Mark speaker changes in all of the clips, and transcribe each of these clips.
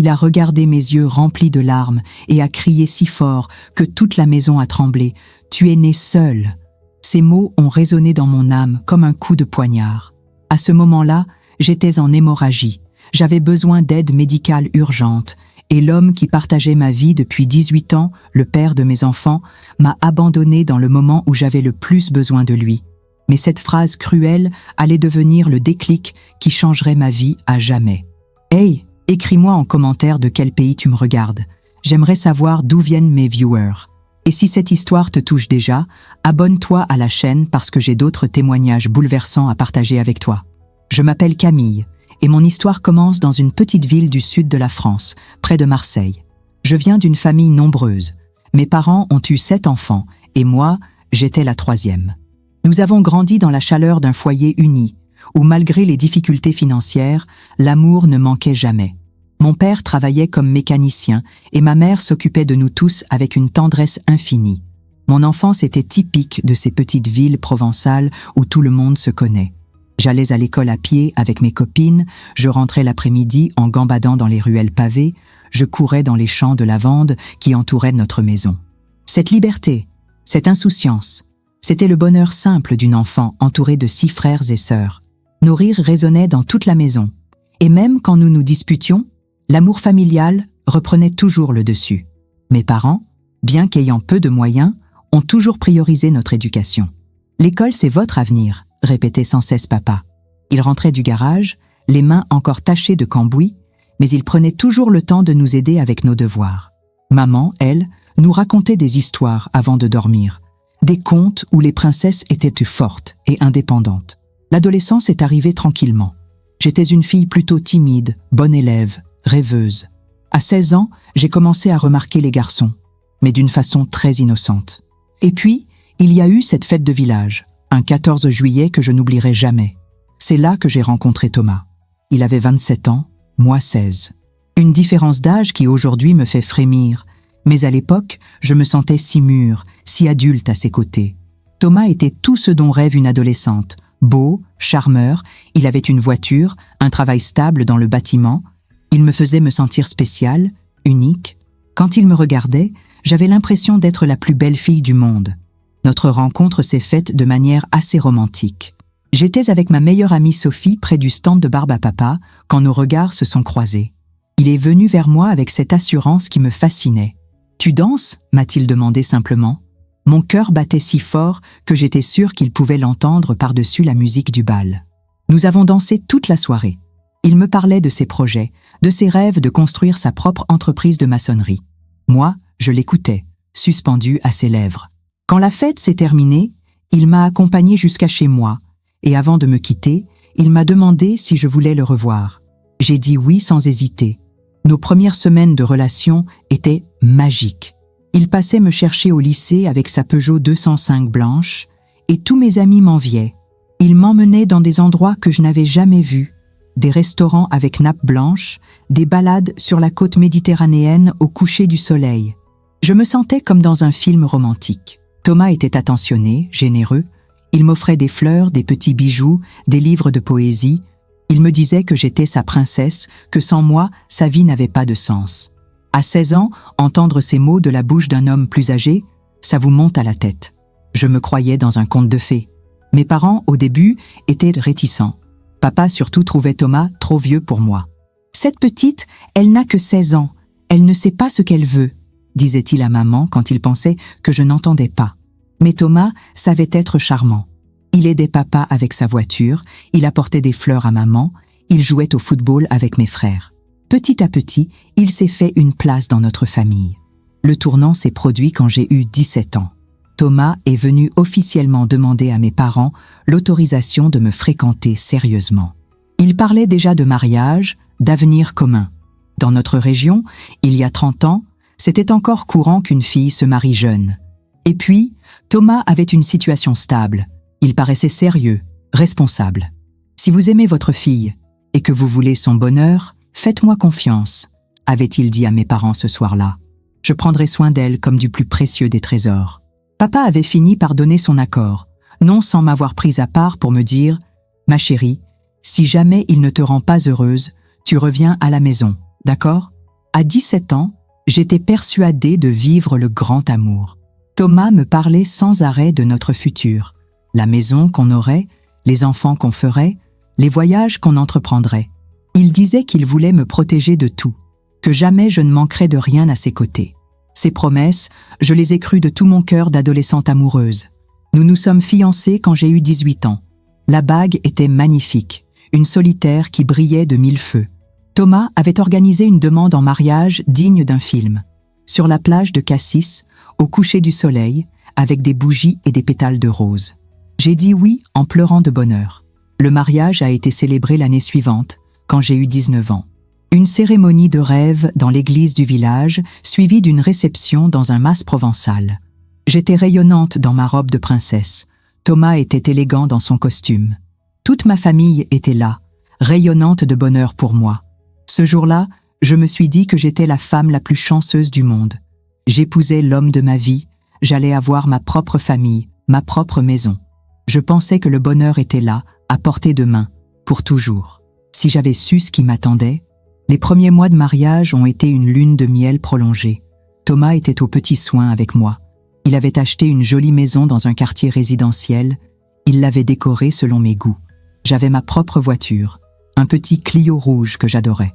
Speaker 1: Il a regardé mes yeux remplis de larmes et a crié si fort que toute la maison a tremblé. « Tu es né seul !» Ces mots ont résonné dans mon âme comme un coup de poignard. À ce moment-là, j'étais en hémorragie. J'avais besoin d'aide médicale urgente. Et l'homme qui partageait ma vie depuis 18 ans, le père de mes enfants, m'a abandonné dans le moment où j'avais le plus besoin de lui. Mais cette phrase cruelle allait devenir le déclic qui changerait ma vie à jamais. « Hey, écris-moi en commentaire de quel pays tu me regardes. J'aimerais savoir d'où viennent mes viewers. Et si cette histoire te touche déjà, abonne-toi à la chaîne parce que j'ai d'autres témoignages bouleversants à partager avec toi. Je m'appelle Camille. Et mon histoire commence dans une petite ville du sud de la France, près de Marseille. Je viens d'une famille nombreuse. Mes parents ont eu 7 enfants, et moi, j'étais la 3e. Nous avons grandi dans la chaleur d'un foyer uni, où malgré les difficultés financières, l'amour ne manquait jamais. Mon père travaillait comme mécanicien, et ma mère s'occupait de nous tous avec une tendresse infinie. Mon enfance était typique de ces petites villes provençales où tout le monde se connaît. J'allais à l'école à pied avec mes copines, je rentrais l'après-midi en gambadant dans les ruelles pavées, je courais dans les champs de lavande qui entouraient notre maison. Cette liberté, cette insouciance, c'était le bonheur simple d'une enfant entourée de 6 frères et sœurs. Nos rires résonnaient dans toute la maison. Et même quand nous nous disputions, l'amour familial reprenait toujours le dessus. Mes parents, bien qu'ayant peu de moyens, ont toujours priorisé notre éducation. L'école, c'est votre avenir, répétait sans cesse papa. Il rentrait du garage, les mains encore tachées de cambouis, mais il prenait toujours le temps de nous aider avec nos devoirs. Maman, elle, nous racontait des histoires avant de dormir, des contes où les princesses étaient fortes et indépendantes. L'adolescence est arrivée tranquillement. J'étais une fille plutôt timide, bonne élève, rêveuse. À 16 ans, j'ai commencé à remarquer les garçons, mais d'une façon très innocente. Et puis, il y a eu cette fête de village, un 14 juillet que je n'oublierai jamais. C'est là que j'ai rencontré Thomas. Il avait 27 ans, moi 16. Une différence d'âge qui aujourd'hui me fait frémir, mais à l'époque, je me sentais si mûre, si adulte à ses côtés. Thomas était tout ce dont rêve une adolescente. Beau, charmeur, il avait une voiture, un travail stable dans le bâtiment. Il me faisait me sentir spéciale, unique. Quand il me regardait, j'avais l'impression d'être la plus belle fille du monde. Notre rencontre s'est faite de manière assez romantique. J'étais avec ma meilleure amie Sophie près du stand de barbe à papa quand nos regards se sont croisés. Il est venu vers moi avec cette assurance qui me fascinait. « Tu danses ?» m'a-t-il demandé simplement. Mon cœur battait si fort que j'étais sûre qu'il pouvait l'entendre par-dessus la musique du bal. Nous avons dansé toute la soirée. Il me parlait de ses projets, de ses rêves de construire sa propre entreprise de maçonnerie. Moi, je l'écoutais, suspendue à ses lèvres. Quand la fête s'est terminée, il m'a accompagnée jusqu'à chez moi, et avant de me quitter, il m'a demandé si je voulais le revoir. J'ai dit oui sans hésiter. Nos premières semaines de relation étaient magiques. Il passait me chercher au lycée avec sa Peugeot 205 blanche, et tous mes amis m'enviaient. Il m'emmenait dans des endroits que je n'avais jamais vus, des restaurants avec nappes blanches, des balades sur la côte méditerranéenne au coucher du soleil. Je me sentais comme dans un film romantique. Thomas était attentionné, généreux. Il m'offrait des fleurs, des petits bijoux, des livres de poésie. Il me disait que j'étais sa princesse, que sans moi, sa vie n'avait pas de sens. À 16 ans, entendre ces mots de la bouche d'un homme plus âgé, ça vous monte à la tête. Je me croyais dans un conte de fées. Mes parents, au début, étaient réticents. Papa surtout trouvait Thomas trop vieux pour moi. « Cette petite, elle n'a que 16 ans. Elle ne sait pas ce qu'elle veut. » disait-il à maman quand il pensait que je n'entendais pas. Mais Thomas savait être charmant. Il aidait papa avec sa voiture, il apportait des fleurs à maman, il jouait au football avec mes frères. Petit à petit, il s'est fait une place dans notre famille. Le tournant s'est produit quand j'ai eu 17 ans. Thomas est venu officiellement demander à mes parents l'autorisation de me fréquenter sérieusement. Il parlait déjà de mariage, d'avenir commun. Dans notre région, il y a 30 ans, c'était encore courant qu'une fille se marie jeune. Et puis, Thomas avait une situation stable. Il paraissait sérieux, responsable. « Si vous aimez votre fille et que vous voulez son bonheur, faites-moi confiance », avait-il dit à mes parents ce soir-là. « Je prendrai soin d'elle comme du plus précieux des trésors. » Papa avait fini par donner son accord, non sans m'avoir prise à part pour me dire « Ma chérie, si jamais il ne te rend pas heureuse, tu reviens à la maison, d'accord ?» À 17 ans, j'étais persuadée de vivre le grand amour. Thomas me parlait sans arrêt de notre futur, la maison qu'on aurait, les enfants qu'on ferait, les voyages qu'on entreprendrait. Il disait qu'il voulait me protéger de tout, que jamais je ne manquerais de rien à ses côtés. Ces promesses, je les ai crues de tout mon cœur d'adolescente amoureuse. Nous nous sommes fiancés quand j'ai eu 18 ans. La bague était magnifique, une solitaire qui brillait de mille feux. Thomas avait organisé une demande en mariage digne d'un film. Sur la plage de Cassis, au coucher du soleil, avec des bougies et des pétales de rose. J'ai dit oui en pleurant de bonheur. Le mariage a été célébré l'année suivante, quand j'ai eu 19 ans. Une cérémonie de rêve dans l'église du village, suivie d'une réception dans un mas provençal. J'étais rayonnante dans ma robe de princesse. Thomas était élégant dans son costume. Toute ma famille était là, rayonnante de bonheur pour moi. Ce jour-là, je me suis dit que j'étais la femme la plus chanceuse du monde. J'épousais l'homme de ma vie, j'allais avoir ma propre famille, ma propre maison. Je pensais que le bonheur était là, à portée de main, pour toujours. Si j'avais su ce qui m'attendait, les premiers mois de mariage ont été une lune de miel prolongée. Thomas était aux petits soins avec moi. Il avait acheté une jolie maison dans un quartier résidentiel. Il l'avait décorée selon mes goûts. J'avais ma propre voiture, un petit Clio rouge que j'adorais.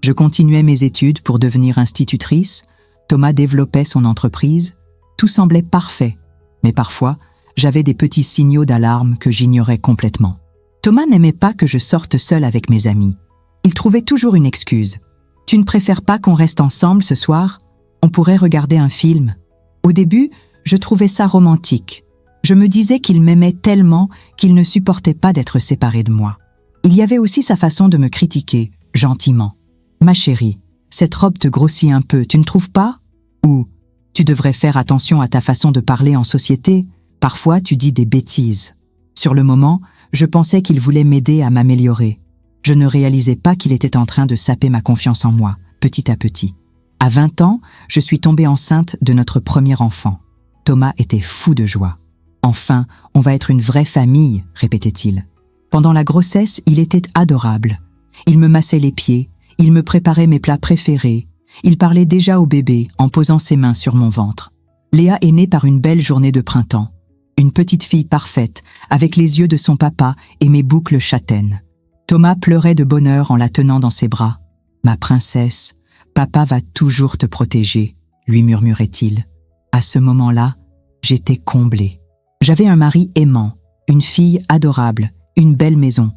Speaker 1: Je continuais mes études pour devenir institutrice. Thomas développait son entreprise. Tout semblait parfait, mais parfois, j'avais des petits signaux d'alarme que j'ignorais complètement. Thomas n'aimait pas que je sorte seule avec mes amis. Il trouvait toujours une excuse. « Tu ne préfères pas qu'on reste ensemble ce soir? On pourrait regarder un film. » Au début, je trouvais ça romantique. Je me disais qu'il m'aimait tellement qu'il ne supportait pas d'être séparé de moi. Il y avait aussi sa façon de me critiquer, gentiment. « Ma chérie, cette robe te grossit un peu, tu ne trouves pas? Ou « Tu devrais faire attention à ta façon de parler en société, parfois tu dis des bêtises. » Sur le moment, je pensais qu'il voulait m'aider à m'améliorer. Je ne réalisais pas qu'il était en train de saper ma confiance en moi, petit à petit. À 20 ans, je suis tombée enceinte de notre premier enfant. Thomas était fou de joie. « Enfin, on va être une vraie famille », répétait-il. Pendant la grossesse, il était adorable. Il me massait les pieds, il me préparait mes plats préférés. Il parlait déjà au bébé en posant ses mains sur mon ventre. Léa est née par une belle journée de printemps. Une petite fille parfaite, avec les yeux de son papa et mes boucles châtaines. Thomas pleurait de bonheur en la tenant dans ses bras. « Ma princesse, papa va toujours te protéger », lui murmurait-il. À ce moment-là, j'étais comblée. J'avais un mari aimant, une fille adorable, une belle maison.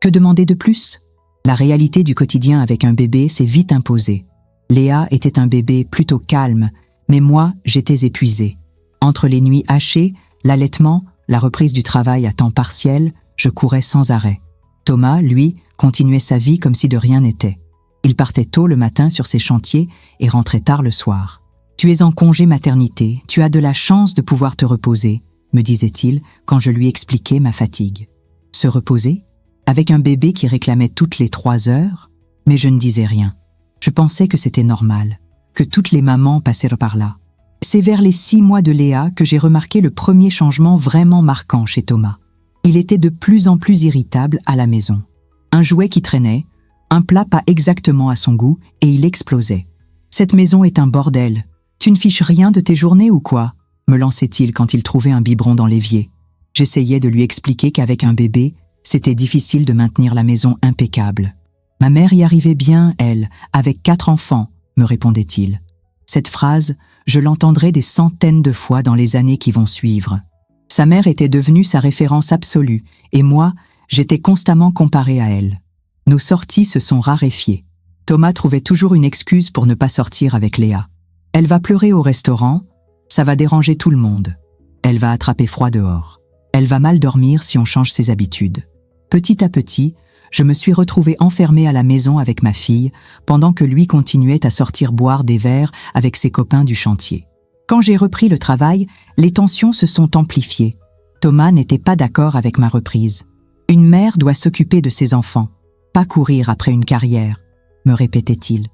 Speaker 1: Que demander de plus? La réalité du quotidien avec un bébé s'est vite imposée. Léa était un bébé plutôt calme, mais moi, j'étais épuisée. Entre les nuits hachées, l'allaitement, la reprise du travail à temps partiel, je courais sans arrêt. Thomas, lui, continuait sa vie comme si de rien n'était. Il partait tôt le matin sur ses chantiers et rentrait tard le soir. « Tu es en congé maternité, tu as de la chance de pouvoir te reposer », me disait-il quand je lui expliquais ma fatigue. Se reposer? Avec un bébé qui réclamait toutes les 3 heures? Mais je ne disais rien. Je pensais que c'était normal, que toutes les mamans passaient par là. C'est vers les 6 mois de Léa que j'ai remarqué le premier changement vraiment marquant chez Thomas. Il était de plus en plus irritable à la maison. Un jouet qui traînait, un plat pas exactement à son goût, et il explosait. « Cette maison est un bordel. Tu ne fiches rien de tes journées ou quoi ?» me lançait-il quand il trouvait un biberon dans l'évier. J'essayais de lui expliquer qu'avec un bébé, c'était difficile de maintenir la maison impeccable. « Ma mère y arrivait bien, elle, avec 4 enfants, » me répondait-il. Cette phrase, je l'entendrai des centaines de fois dans les années qui vont suivre. Sa mère était devenue sa référence absolue, et moi, j'étais constamment comparée à elle. Nos sorties se sont raréfiées. Thomas trouvait toujours une excuse pour ne pas sortir avec Léa. Elle va pleurer au restaurant, ça va déranger tout le monde. Elle va attraper froid dehors. Elle va mal dormir si on change ses habitudes. Petit à petit, je me suis retrouvée enfermée à la maison avec ma fille, pendant que lui continuait à sortir boire des verres avec ses copains du chantier. Quand j'ai repris le travail, les tensions se sont amplifiées. Thomas n'était pas d'accord avec ma reprise. « Une mère doit s'occuper de ses enfants, pas courir après une carrière », me répétait-il.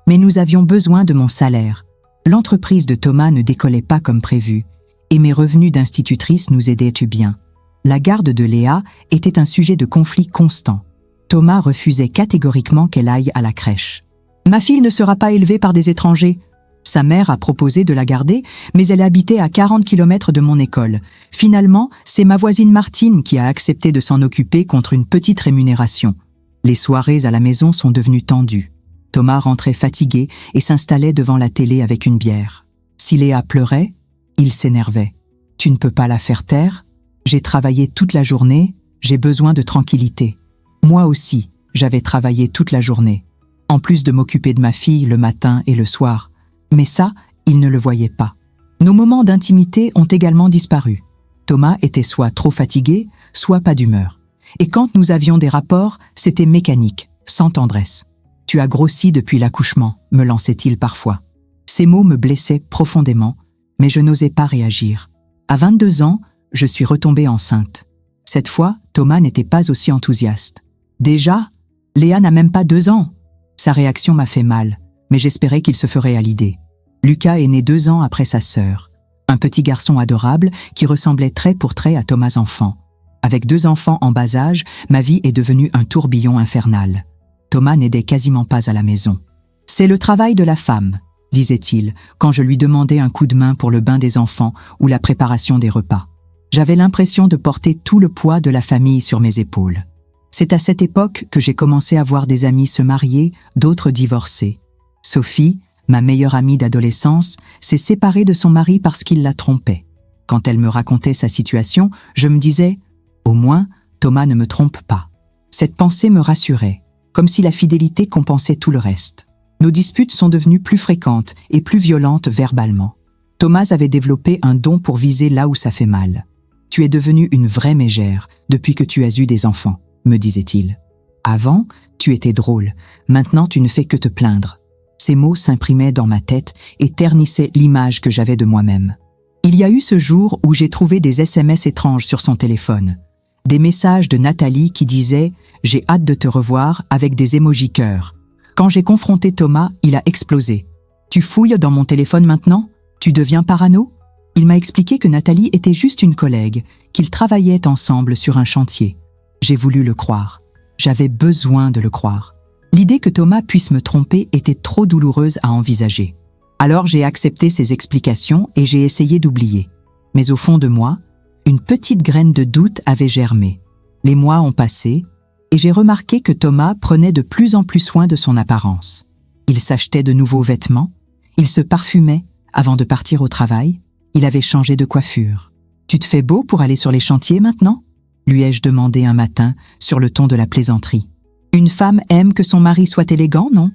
Speaker 1: Mais nous avions besoin de mon salaire. L'entreprise de Thomas ne décollait pas comme prévu, et mes revenus d'institutrice nous aidaient bien. La garde de Léa était un sujet de conflit constant. Thomas refusait catégoriquement qu'elle aille à la crèche. Ma fille ne sera pas élevée par des étrangers. Sa mère a proposé de la garder, mais elle habitait à 40 kilomètres de mon école. Finalement, c'est ma voisine Martine qui a accepté de s'en occuper contre une petite rémunération. Les soirées à la maison sont devenues tendues. Thomas rentrait fatigué et s'installait devant la télé avec une bière. Si Léa pleurait, il s'énervait. « Tu ne peux pas la faire taire? J'ai travaillé toute la journée, j'ai besoin de tranquillité. » Moi aussi, j'avais travaillé toute la journée, en plus de m'occuper de ma fille le matin et le soir. Mais ça, il ne le voyait pas. Nos moments d'intimité ont également disparu. Thomas était soit trop fatigué, soit pas d'humeur. Et quand nous avions des rapports, c'était mécanique, sans tendresse. « Tu as grossi depuis l'accouchement », me lançait-il parfois. Ces mots me blessaient profondément, mais je n'osais pas réagir. À 22 ans, je suis retombée enceinte. Cette fois, Thomas n'était pas aussi enthousiaste. « Déjà? Léa n'a même pas 2 ans !» Sa réaction m'a fait mal, mais j'espérais qu'il se ferait à l'idée. Lucas est né 2 ans après sa sœur. Un petit garçon adorable qui ressemblait trait pour trait à Thomas enfant. Avec 2 enfants en bas âge, ma vie est devenue un tourbillon infernal. Thomas n'aidait quasiment pas à la maison. « C'est le travail de la femme », disait-il, quand je lui demandais un coup de main pour le bain des enfants ou la préparation des repas. J'avais l'impression de porter tout le poids de la famille sur mes épaules. C'est à cette époque que j'ai commencé à voir des amis se marier, d'autres divorcer. Sophie, ma meilleure amie d'adolescence, s'est séparée de son mari parce qu'il la trompait. Quand elle me racontait sa situation, je me disais « Au moins, Thomas ne me trompe pas ». Cette pensée me rassurait, comme si la fidélité compensait tout le reste. Nos disputes sont devenues plus fréquentes et plus violentes verbalement. Thomas avait développé un don pour viser là où ça fait mal. « Tu es devenue une vraie mégère depuis que tu as eu des enfants », me disait-il. « Avant, tu étais drôle, maintenant tu ne fais que te plaindre. » Ces mots s'imprimaient dans ma tête et ternissaient l'image que j'avais de moi-même. Il y a eu ce jour où j'ai trouvé des SMS étranges sur son téléphone. Des messages de Nathalie qui disaient « J'ai hâte de te revoir » avec des émojis cœur. Quand j'ai confronté Thomas, il a explosé. « Tu fouilles dans mon téléphone maintenant? Tu deviens parano ?» Il m'a expliqué que Nathalie était juste une collègue, qu'ils travaillaient ensemble sur un chantier. J'ai voulu le croire. J'avais besoin de le croire. L'idée que Thomas puisse me tromper était trop douloureuse à envisager. Alors j'ai accepté ses explications et j'ai essayé d'oublier. Mais au fond de moi, une petite graine de doute avait germé. Les mois ont passé et j'ai remarqué que Thomas prenait de plus en plus soin de son apparence. Il s'achetait de nouveaux vêtements, il se parfumait avant de partir au travail, il avait changé de coiffure. « Tu te fais beau pour aller sur les chantiers maintenant ?» lui ai-je demandé un matin sur le ton de la plaisanterie. « Une femme aime que son mari soit élégant, non ?»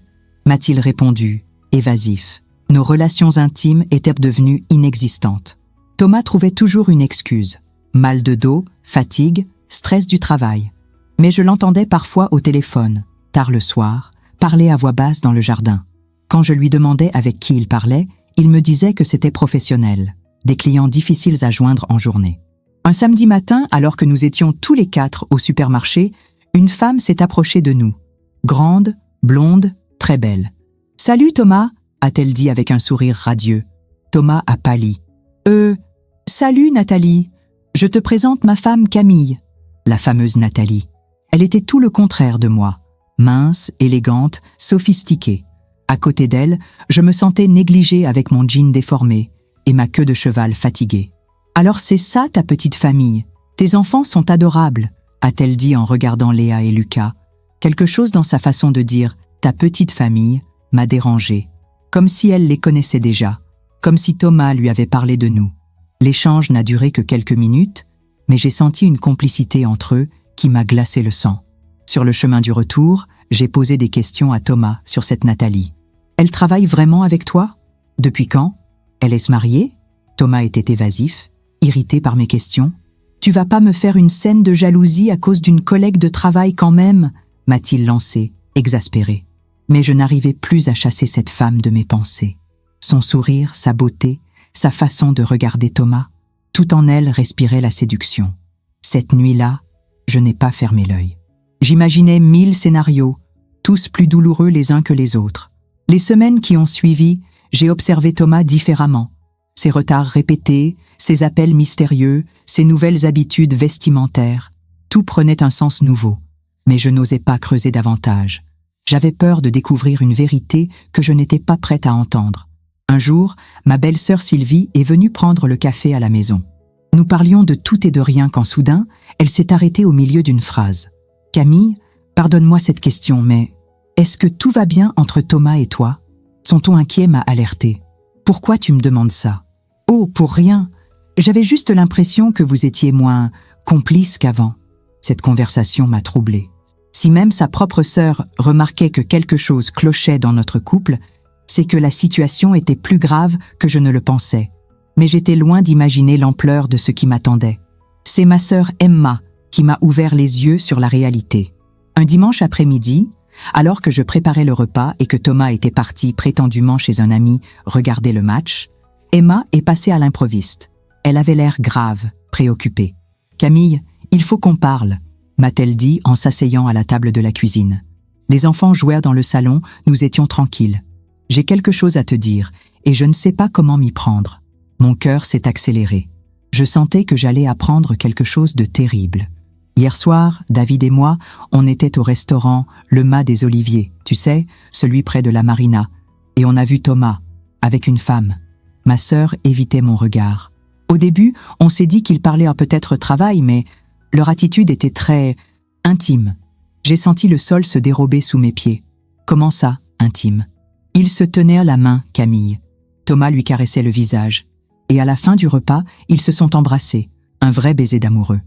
Speaker 1: m'a-t-il répondu, évasif. Nos relations intimes étaient devenues inexistantes. Thomas trouvait toujours une excuse. Mal de dos, fatigue, stress du travail. Mais je l'entendais parfois au téléphone, tard le soir, parler à voix basse dans le jardin. Quand je lui demandais avec qui il parlait, il me disait que c'était professionnel, des clients difficiles à joindre en journée. Un samedi matin, alors que nous étions tous les 4 au supermarché, une femme s'est approchée de nous. Grande, blonde, très belle. « Salut Thomas !» a-t-elle dit avec un sourire radieux. Thomas a pâli. « Salut Nathalie, je te présente ma femme Camille. » La fameuse Nathalie. Elle était tout le contraire de moi. Mince, élégante, sophistiquée. À côté d'elle, je me sentais négligée avec mon jean déformé et ma queue de cheval fatiguée. « Alors c'est ça ta petite famille. Tes enfants sont adorables, » a-t-elle dit en regardant Léa et Lucas. Quelque chose dans sa façon de dire « ta petite famille » m'a dérangée. Comme si elle les connaissait déjà, comme si Thomas lui avait parlé de nous. L'échange n'a duré que quelques minutes, mais j'ai senti une complicité entre eux qui m'a glacé le sang. Sur le chemin du retour, j'ai posé des questions à Thomas sur cette Nathalie. « Elle travaille vraiment avec toi? Depuis quand? Elle est mariée ?» Thomas était évasif, irrité par mes questions. « Tu vas pas me faire une scène de jalousie à cause d'une collègue de travail quand même ?» m'a-t-il lancé, exaspéré. Mais je n'arrivais plus à chasser cette femme de mes pensées. Son sourire, sa beauté, sa façon de regarder Thomas, tout en elle respirait la séduction. Cette nuit-là, je n'ai pas fermé l'œil. J'imaginais 1000 scénarios, tous plus douloureux les uns que les autres. Les semaines qui ont suivi, j'ai observé Thomas différemment. Ses retards répétés, ses appels mystérieux, ses nouvelles habitudes vestimentaires, tout prenait un sens nouveau. Mais je n'osais pas creuser davantage. J'avais peur de découvrir une vérité que je n'étais pas prête à entendre. Un jour, ma belle-sœur Sylvie est venue prendre le café à la maison. Nous parlions de tout et de rien quand soudain, elle s'est arrêtée au milieu d'une phrase. « Camille, pardonne-moi cette question, mais est-ce que tout va bien entre Thomas et toi ?» Son ton inquiet m'a alertée. « Pourquoi tu me demandes ça ?»« Oh, pour rien. J'avais juste l'impression que vous étiez moins complice qu'avant. » Cette conversation m'a troublée. Si même sa propre sœur remarquait que quelque chose clochait dans notre couple, c'est que la situation était plus grave que je ne le pensais. Mais j'étais loin d'imaginer l'ampleur de ce qui m'attendait. C'est ma sœur Emma qui m'a ouvert les yeux sur la réalité. Un dimanche après-midi, alors que je préparais le repas et que Thomas était parti prétendument chez un ami regarder le match, Emma est passée à l'improviste. Elle avait l'air grave, préoccupée. « Camille, il faut qu'on parle », m'a-t-elle dit en s'asseyant à la table de la cuisine. Les enfants jouèrent dans le salon, nous étions tranquilles. « J'ai quelque chose à te dire, et je ne sais pas comment m'y prendre. » Mon cœur s'est accéléré. Je sentais que j'allais apprendre quelque chose de terrible. Hier soir, David et moi, on était au restaurant Le Mât des Oliviers, tu sais, celui près de la marina, et on a vu Thomas, avec une femme. Ma sœur évitait mon regard. Au début, on s'est dit qu'ils parlaient peut-être travail, mais leur attitude était très intime. J'ai senti le sol se dérober sous mes pieds. Comment ça, intime? Ils se tenaient à la main, Camille. Thomas lui caressait le visage. Et à la fin du repas, ils se sont embrassés, un vrai baiser d'amoureux.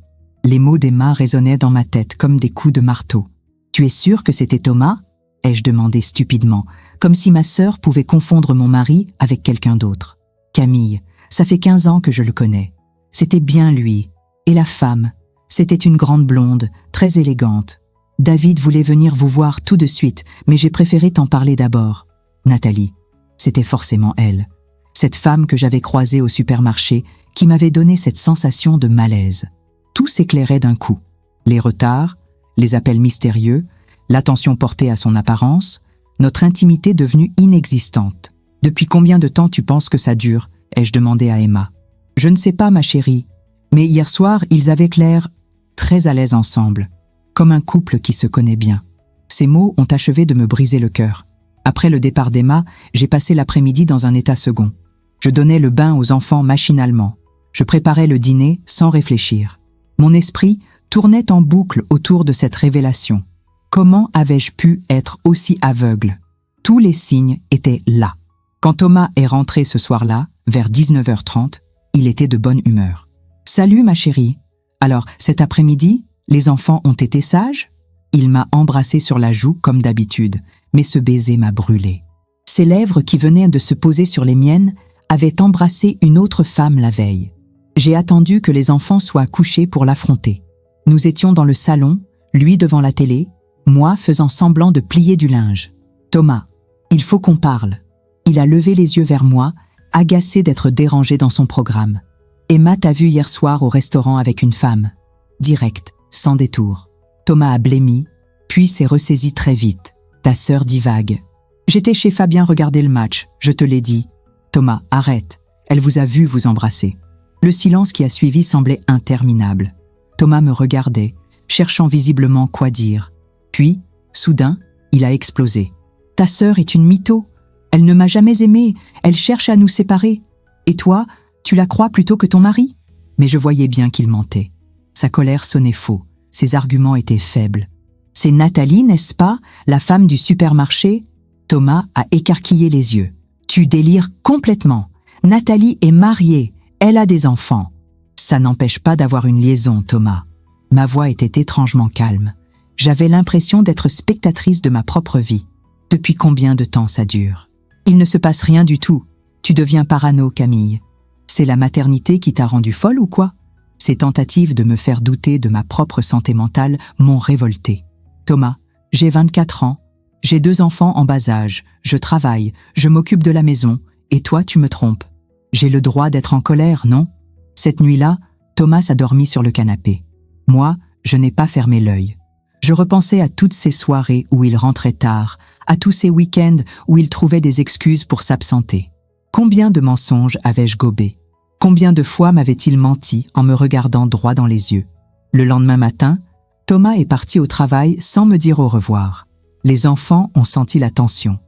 Speaker 1: Les mots d'Emma résonnaient dans ma tête comme des coups de marteau. « Tu es sûre que c'était Thomas ?» ai-je demandé stupidement, comme si ma sœur pouvait confondre mon mari avec quelqu'un d'autre. « Camille, ça fait 15 ans que je le connais. C'était bien lui. Et la femme, c'était une grande blonde, très élégante. David voulait venir vous voir tout de suite, mais j'ai préféré t'en parler d'abord. Nathalie, c'était forcément elle. Cette femme que j'avais croisée au supermarché, qui m'avait donné cette sensation de malaise. Tout s'éclairait d'un coup. Les retards, les appels mystérieux, l'attention portée à son apparence, notre intimité devenue inexistante. « Depuis combien de temps tu penses que ça dure ?» ai-je demandé à Emma. « Je ne sais pas, ma chérie, mais hier soir, ils avaient l'air très à l'aise ensemble, comme un couple qui se connaît bien. » Ces mots ont achevé de me briser le cœur. Après le départ d'Emma, j'ai passé l'après-midi dans un état second. Je donnais le bain aux enfants machinalement. Je préparais le dîner sans réfléchir. Mon esprit tournait en boucle autour de cette révélation. Comment avais-je pu être aussi aveugle? Tous les signes étaient là. Quand Thomas est rentré ce soir-là, vers 19h30, il était de bonne humeur. « Salut ma chérie. Alors, cet après-midi, les enfants ont été sages ?» Il m'a embrassé sur la joue comme d'habitude, mais ce baiser m'a brûlé. Ses lèvres qui venaient de se poser sur les miennes avaient embrassé une autre femme la veille. J'ai attendu que les enfants soient couchés pour l'affronter. Nous étions dans le salon, lui devant la télé, moi faisant semblant de plier du linge. « Thomas, il faut qu'on parle. » Il a levé les yeux vers moi, agacé d'être dérangé dans son programme. « Emma t'a vu hier soir au restaurant avec une femme. » Direct, sans détour. Thomas a blêmi, puis s'est ressaisi très vite. Ta sœur divague. « J'étais chez Fabien regarder le match, je te l'ai dit. » Thomas, arrête. Elle vous a vu vous embrasser. Le silence qui a suivi semblait interminable. Thomas me regardait, cherchant visiblement quoi dire. Puis, soudain, il a explosé. « Ta sœur est une mytho. Elle ne m'a jamais aimée, elle cherche à nous séparer. Et toi, tu la crois plutôt que ton mari ?» Mais je voyais bien qu'il mentait. Sa colère sonnait faux, ses arguments étaient faibles. « C'est Nathalie, n'est-ce pas, la femme du supermarché ?» Thomas a écarquillé les yeux. « Tu délires complètement. Nathalie est mariée. Elle a des enfants. » Ça n'empêche pas d'avoir une liaison, Thomas. Ma voix était étrangement calme. J'avais l'impression d'être spectatrice de ma propre vie. Depuis combien de temps ça dure? Il ne se passe rien du tout. Tu deviens parano, Camille. C'est la maternité qui t'a rendue folle ou quoi? Ces tentatives de me faire douter de ma propre santé mentale m'ont révoltée. Thomas, j'ai 24 ans. J'ai 2 enfants en bas âge. Je travaille. Je m'occupe de la maison. Et toi, tu me trompes. J'ai le droit d'être en colère, non? Cette nuit-là, Thomas a dormi sur le canapé. Moi, je n'ai pas fermé l'œil. Je repensais à toutes ces soirées où il rentrait tard, à tous ces week-ends où il trouvait des excuses pour s'absenter. Combien de mensonges avais-je gobé? Combien de fois m'avait-il menti en me regardant droit dans les yeux? Le lendemain matin, Thomas est parti au travail sans me dire au revoir. Les enfants ont senti la tension.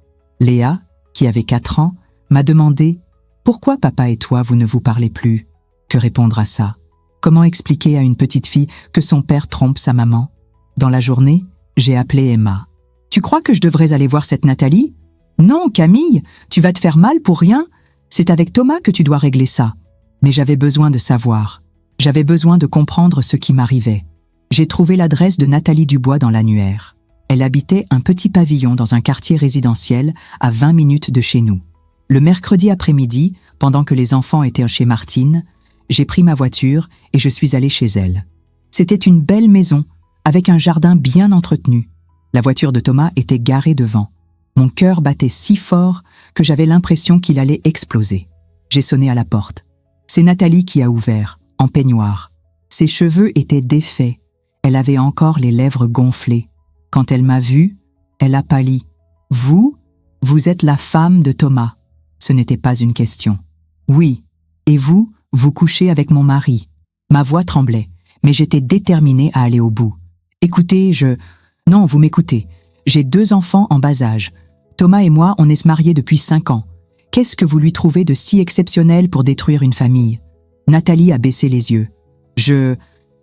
Speaker 1: Léa, qui avait 4 ans, m'a demandé « Pourquoi papa et toi vous ne vous parlez plus ?» Que répondre à ça? Comment expliquer à une petite fille que son père trompe sa maman? Dans la journée, j'ai appelé Emma. « Tu crois que je devrais aller voir cette Nathalie? Non, Camille, tu vas te faire mal pour rien. C'est avec Thomas que tu dois régler ça. » Mais j'avais besoin de savoir. J'avais besoin de comprendre ce qui m'arrivait. J'ai trouvé l'adresse de Nathalie Dubois dans l'annuaire. Elle habitait un petit pavillon dans un quartier résidentiel à 20 minutes de chez nous. Le mercredi après-midi, pendant que les enfants étaient chez Martine, j'ai pris ma voiture et je suis allée chez elle. C'était une belle maison, avec un jardin bien entretenu. La voiture de Thomas était garée devant. Mon cœur battait si fort que j'avais l'impression qu'il allait exploser. J'ai sonné à la porte. C'est Nathalie qui a ouvert, en peignoir. Ses cheveux étaient défaits. Elle avait encore les lèvres gonflées. Quand elle m'a vue, elle a pâli. « Vous êtes la femme de Thomas. » Ce n'était pas une question. « Oui. Et vous couchez avec mon mari. » Ma voix tremblait, mais j'étais déterminée à aller au bout. « Écoutez, Non, vous m'écoutez. J'ai 2 enfants en bas âge. Thomas et moi, on est mariés depuis 5 ans. Qu'est-ce que vous lui trouvez de si exceptionnel pour détruire une famille ?» Nathalie a baissé les yeux. Je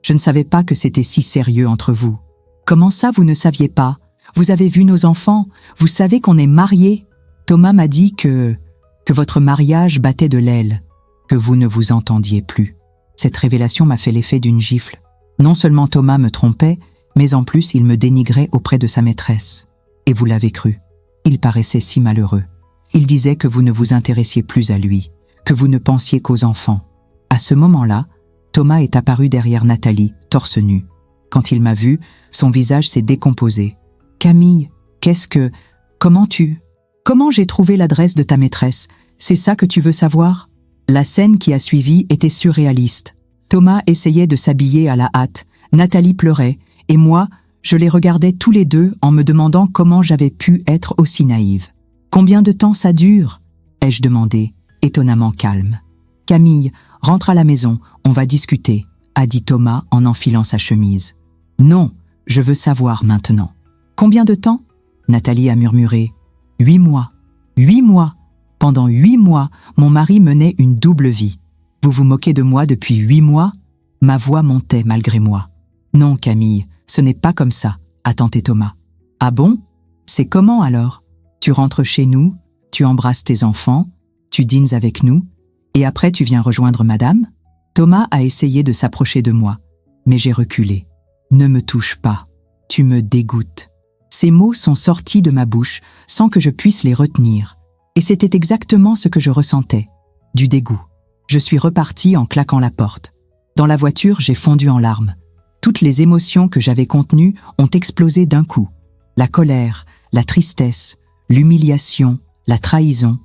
Speaker 1: ne savais pas que c'était si sérieux entre vous. » Comment ça, vous ne saviez pas? Vous avez vu nos enfants, vous savez qu'on est mariés. Thomas m'a dit que votre mariage battait de l'aile, que vous ne vous entendiez plus. Cette révélation m'a fait l'effet d'une gifle. Non seulement Thomas me trompait, mais en plus il me dénigrait auprès de sa maîtresse. Et vous l'avez cru. Il paraissait si malheureux. Il disait que vous ne vous intéressiez plus à lui, que vous ne pensiez qu'aux enfants. À ce moment-là, Thomas est apparu derrière Nathalie, torse nu. Quand il m'a vu, son visage s'est décomposé. « Camille, Comment j'ai trouvé l'adresse de ta maîtresse? C'est ça que tu veux savoir ?» La scène qui a suivi était surréaliste. Thomas essayait de s'habiller à la hâte, Nathalie pleurait, et moi, je les regardais tous les deux en me demandant comment j'avais pu être aussi naïve. « Combien de temps ça dure ?» ai-je demandé, étonnamment calme. « Camille, rentre à la maison, on va discuter », a dit Thomas en enfilant sa chemise. « Non, je veux savoir maintenant. »« Combien de temps ?» Nathalie a murmuré. « 8 mois. 8 mois. Pendant 8 mois, mon mari menait une double vie. Vous vous moquez de moi depuis 8 mois ?» Ma voix montait malgré moi. « Non, Camille, ce n'est pas comme ça, » a tenté Thomas. « Ah bon? C'est comment alors? Tu rentres chez nous, tu embrasses tes enfants, tu dînes avec nous, et après tu viens rejoindre madame ?» Thomas a essayé de s'approcher de moi, mais j'ai reculé. « Ne me touche pas, tu me dégoûtes. » Ces mots sont sortis de ma bouche sans que je puisse les retenir, et c'était exactement ce que je ressentais, du dégoût. Je suis repartie en claquant la porte. Dans la voiture, j'ai fondu en larmes. Toutes les émotions que j'avais contenues ont explosé d'un coup. La colère, la tristesse, l'humiliation, la trahison.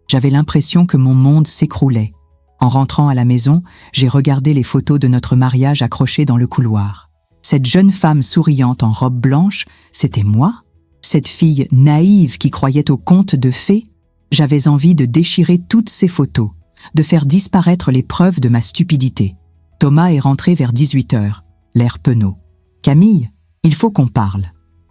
Speaker 1: J'avais l'impression que mon monde s'écroulait. En rentrant à la maison, j'ai regardé les photos de notre mariage accrochées dans le couloir. Cette jeune femme souriante en robe blanche, c'était moi? Cette fille naïve qui croyait aux contes de fées? J'avais envie de déchirer toutes ces photos, de faire disparaître les preuves de ma stupidité. Thomas est rentré vers 18h, l'air penaud. « Camille, il faut qu'on parle. »«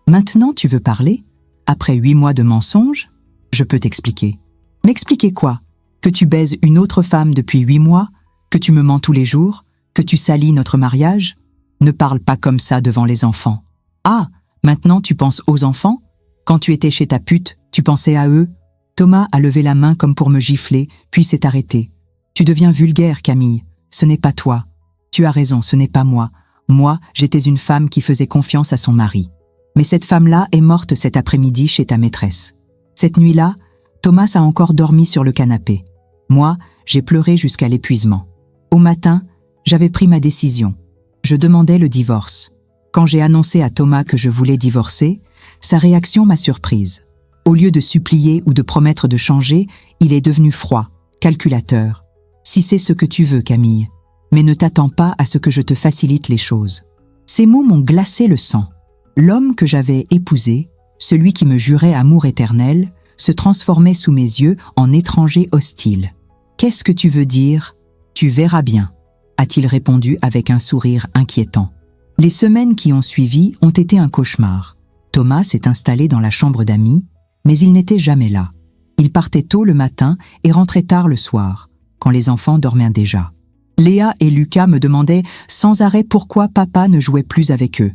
Speaker 1: Maintenant tu veux parler? Après 8 mois de mensonges? Je peux t'expliquer. »« M'expliquer quoi? Que tu baises une autre femme depuis 8 mois? Que tu me mens tous les jours? Que tu salis notre mariage? Ne parle pas comme ça devant les enfants. Ah, maintenant tu penses aux enfants? Quand tu étais chez ta pute, tu pensais à eux? » Thomas a levé la main comme pour me gifler, puis s'est arrêté. « Tu deviens vulgaire, Camille. Ce n'est pas toi. Tu as raison, ce n'est pas moi. Moi, j'étais une femme qui faisait confiance à son mari. Mais cette femme-là est morte cet après-midi chez ta maîtresse. Cette nuit-là, Thomas a encore dormi sur le canapé. Moi, j'ai pleuré jusqu'à l'épuisement. Au matin, j'avais pris ma décision. Je demandais le divorce. Quand j'ai annoncé à Thomas que je voulais divorcer, sa réaction m'a surprise. Au lieu de supplier ou de promettre de changer, il est devenu froid, calculateur. « Si c'est ce que tu veux, Camille, mais ne t'attends pas à ce que je te facilite les choses. » Ces mots m'ont glacé le sang. L'homme que j'avais épousé, celui qui me jurait amour éternel, se transformait sous mes yeux en étranger hostile. « Qu'est-ce que tu veux dire? Tu verras bien, » a-t-il répondu avec un sourire inquiétant. Les semaines qui ont suivi ont été un cauchemar. Thomas s'est installé dans la chambre d'amis, mais il n'était jamais là. Il partait tôt le matin et rentrait tard le soir, quand les enfants dormaient déjà. Léa et Lucas me demandaient sans arrêt pourquoi papa ne jouait plus avec eux.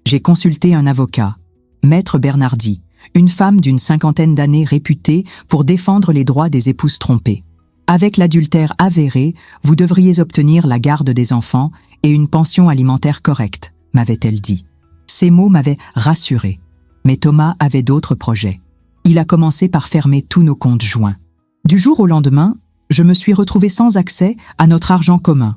Speaker 1: J'ai consulté un avocat, Maître Bernardi, une femme d'une 50aine d'années réputée pour défendre les droits des épouses trompées. Avec l'adultère avéré, vous devriez obtenir la garde des enfants et une pension alimentaire correcte, m'avait-elle dit. Ces mots m'avaient rassuré. Mais Thomas avait d'autres projets. Il a commencé par fermer tous nos comptes joints. Du jour au lendemain, je me suis retrouvée sans accès à notre argent commun.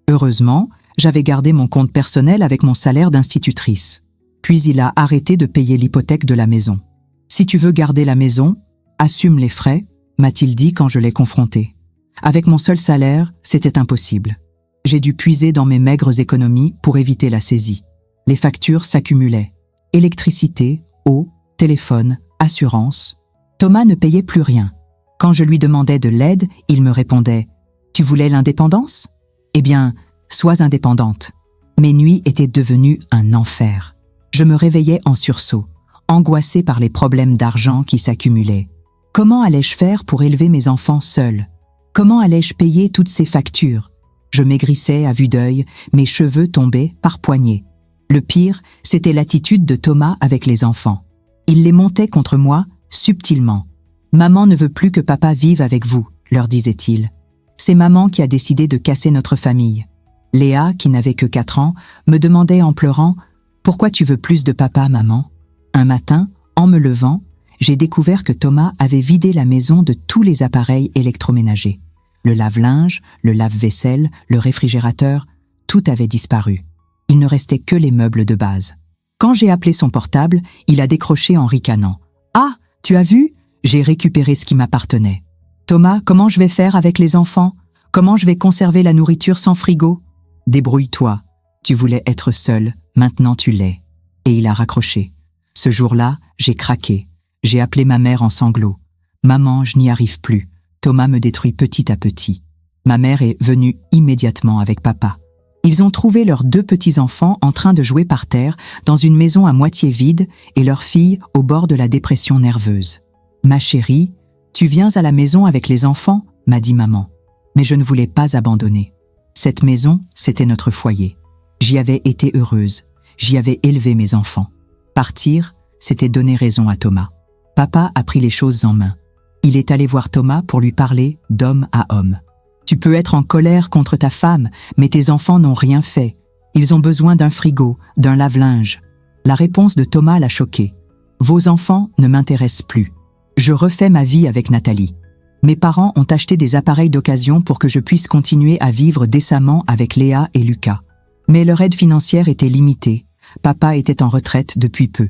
Speaker 1: Heureusement, j'avais gardé mon compte personnel avec mon salaire d'institutrice. Puis il a arrêté de payer l'hypothèque de la maison. « Si tu veux garder la maison, assume les frais », m'a-t-il dit quand je l'ai confronté. Avec mon seul salaire, c'était impossible. J'ai dû puiser dans mes maigres économies pour éviter la saisie. Les factures s'accumulaient. Électricité, eau, téléphone, assurance. Thomas ne payait plus rien. Quand je lui demandais de l'aide, il me répondait « Tu voulais l'indépendance ? Eh bien, sois indépendante. » Mes nuits étaient devenues un enfer. Je me réveillais en sursaut, angoissée par les problèmes d'argent qui s'accumulaient. Comment allais-je faire pour élever mes enfants seuls ? Comment allais-je payer toutes ces factures ? Je maigrissais à vue d'œil, mes cheveux tombaient par poignées. Le pire, c'était l'attitude de Thomas avec les enfants. Il les montait contre moi, subtilement. « Maman ne veut plus que papa vive avec vous », leur disait-il. C'est maman qui a décidé de casser notre famille. Léa, qui n'avait que 4 ans, me demandait en pleurant « Pourquoi tu veux plus de papa, maman ?» Un matin, en me levant, j'ai découvert que Thomas avait vidé la maison de tous les appareils électroménagers. Le lave-linge, le lave-vaisselle, le réfrigérateur, tout avait disparu. Il ne restait que les meubles de base. Quand j'ai appelé son portable, il a décroché en ricanant. « Ah, tu as vu ? J'ai récupéré ce qui m'appartenait. »« Thomas, comment je vais faire avec les enfants ? Comment je vais conserver la nourriture sans frigo ? » ?»« Débrouille-toi. Tu voulais être seul, maintenant tu l'es. » Et il a raccroché. Ce jour-là, j'ai craqué. J'ai appelé ma mère en sanglots. « Maman, je n'y arrive plus. Thomas me détruit petit à petit. » Ma mère est venue immédiatement avec papa. Ils ont trouvé leurs 2 petits-enfants en train de jouer par terre dans une maison à moitié vide et leur fille au bord de la dépression nerveuse. « Ma chérie, tu viens à la maison avec les enfants ?» m'a dit maman. Mais je ne voulais pas abandonner. Cette maison, c'était notre foyer. J'y avais été heureuse. J'y avais élevé mes enfants. Partir, c'était donner raison à Thomas. Papa a pris les choses en main. Il est allé voir Thomas pour lui parler d'homme à homme. « Tu peux être en colère contre ta femme, mais tes enfants n'ont rien fait. Ils ont besoin d'un frigo, d'un lave-linge. » La réponse de Thomas l'a choqué. « Vos enfants ne m'intéressent plus. Je refais ma vie avec Nathalie. Mes parents ont acheté des appareils d'occasion pour que je puisse continuer à vivre décemment avec Léa et Lucas. Mais leur aide financière était limitée. Papa était en retraite depuis peu.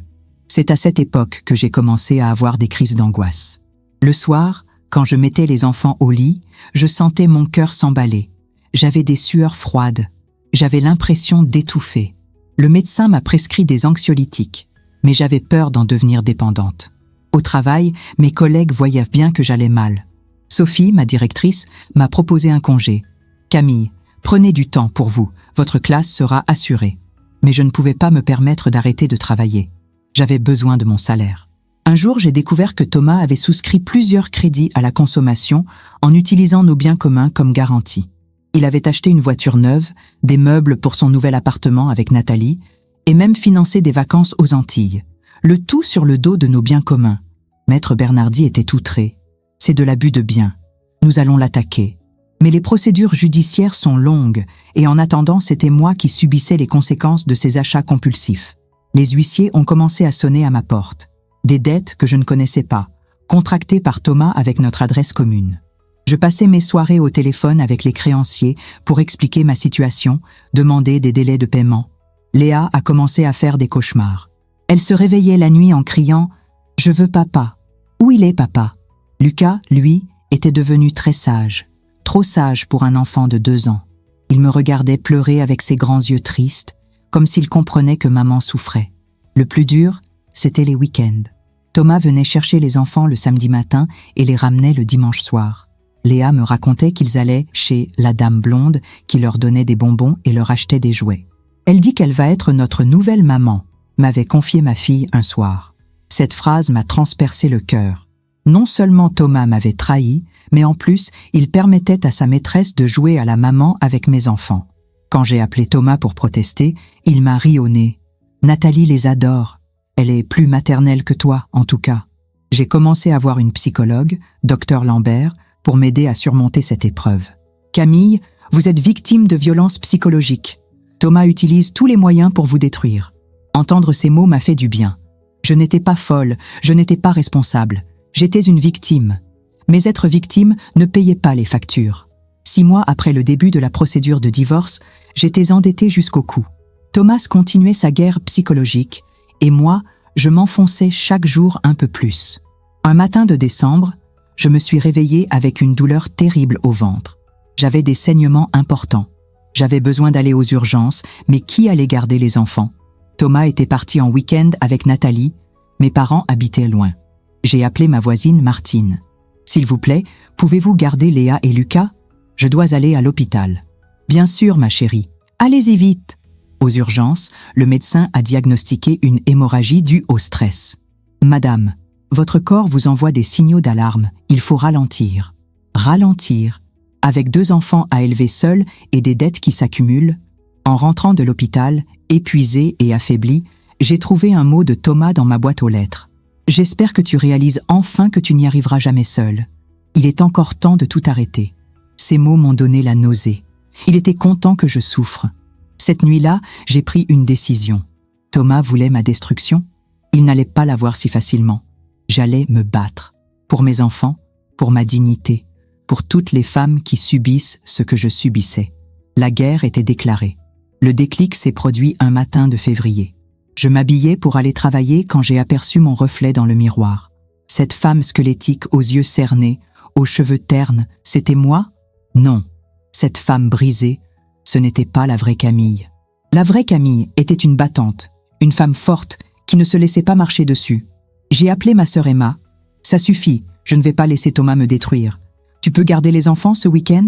Speaker 1: C'est à cette époque que j'ai commencé à avoir des crises d'angoisse. Le soir, quand je mettais les enfants au lit, je sentais mon cœur s'emballer. J'avais des sueurs froides. J'avais l'impression d'étouffer. Le médecin m'a prescrit des anxiolytiques, mais j'avais peur d'en devenir dépendante. Au travail, mes collègues voyaient bien que j'allais mal. Sophie, ma directrice, m'a proposé un congé. « Camille, prenez du temps pour vous, votre classe sera assurée. » Mais je ne pouvais pas me permettre d'arrêter de travailler. J'avais besoin de mon salaire. Un jour, j'ai découvert que Thomas avait souscrit plusieurs crédits à la consommation en utilisant nos biens communs comme garantie. Il avait acheté une voiture neuve, des meubles pour son nouvel appartement avec Nathalie, et même financé des vacances aux Antilles. Le tout sur le dos de nos biens communs. Maître Bernardi était outré. C'est de l'abus de biens. Nous allons l'attaquer. Mais les procédures judiciaires sont longues, et en attendant, c'était moi qui subissais les conséquences de ces achats compulsifs. Les huissiers ont commencé à sonner à ma porte. Des dettes que je ne connaissais pas, contractées par Thomas avec notre adresse commune. Je passais mes soirées au téléphone avec les créanciers pour expliquer ma situation, demander des délais de paiement. Léa a commencé à faire des cauchemars. Elle se réveillait la nuit en criant « Je veux papa. Où il est papa ?» Lucas, lui, était devenu très sage, trop sage pour un enfant de 2 ans. Il me regardait pleurer avec ses grands yeux tristes, comme s'il comprenait que maman souffrait. Le plus dur, c'était les week-ends. Thomas venait chercher les enfants le samedi matin et les ramenait le dimanche soir. Léa me racontait qu'ils allaient chez la dame blonde qui leur donnait des bonbons et leur achetait des jouets. Elle dit qu'elle va être notre nouvelle maman, m'avait confié ma fille un soir. Cette phrase m'a transpercé le cœur. Non seulement Thomas m'avait trahi, mais en plus, il permettait à sa maîtresse de jouer à la maman avec mes enfants. Quand j'ai appelé Thomas pour protester, il m'a ri au nez. « Nathalie les adore. Elle est plus maternelle que toi, en tout cas. » J'ai commencé à voir une psychologue, Dr Lambert, pour m'aider à surmonter cette épreuve. « Camille, vous êtes victime de violences psychologiques. Thomas utilise tous les moyens pour vous détruire. » Entendre ces mots m'a fait du bien. Je n'étais pas folle, je n'étais pas responsable. J'étais une victime. Mais être victime ne payait pas les factures. 6 mois après le début de la procédure de divorce, j'étais endettée jusqu'au cou. Thomas continuait sa guerre psychologique, et moi, je m'enfonçais chaque jour un peu plus. Un matin de décembre, je me suis réveillée avec une douleur terrible au ventre. J'avais des saignements importants. J'avais besoin d'aller aux urgences, mais qui allait garder les enfants? Thomas était parti en week-end avec Nathalie. Mes parents habitaient loin. J'ai appelé ma voisine Martine. « S'il vous plaît, pouvez-vous garder Léa et Lucas? Je dois aller à l'hôpital. »« Bien sûr, ma chérie. Allez-y vite. » Aux urgences, le médecin a diagnostiqué une hémorragie due au stress. « Madame, votre corps vous envoie des signaux d'alarme. Il faut ralentir. » Ralentir. Avec 2 enfants à élever seuls et des dettes qui s'accumulent. En rentrant de l'hôpital, épuisée et affaiblie, j'ai trouvé un mot de Thomas dans ma boîte aux lettres. « J'espère que tu réalises enfin que tu n'y arriveras jamais seul. Il est encore temps de tout arrêter. » Ces mots m'ont donné la nausée. Il était content que je souffre. Cette nuit-là, j'ai pris une décision. Thomas voulait ma destruction. Il n'allait pas l'avoir si facilement. J'allais me battre. Pour mes enfants, pour ma dignité, pour toutes les femmes qui subissent ce que je subissais. La guerre était déclarée. Le déclic s'est produit un matin de février. Je m'habillais pour aller travailler quand j'ai aperçu mon reflet dans le miroir. Cette femme squelettique aux yeux cernés, aux cheveux ternes, c'était moi? Non. Cette femme brisée, ce n'était pas la vraie Camille. La vraie Camille était une battante, une femme forte qui ne se laissait pas marcher dessus. J'ai appelé ma sœur Emma. « Ça suffit, je ne vais pas laisser Thomas me détruire. Tu peux garder les enfants ce week-end?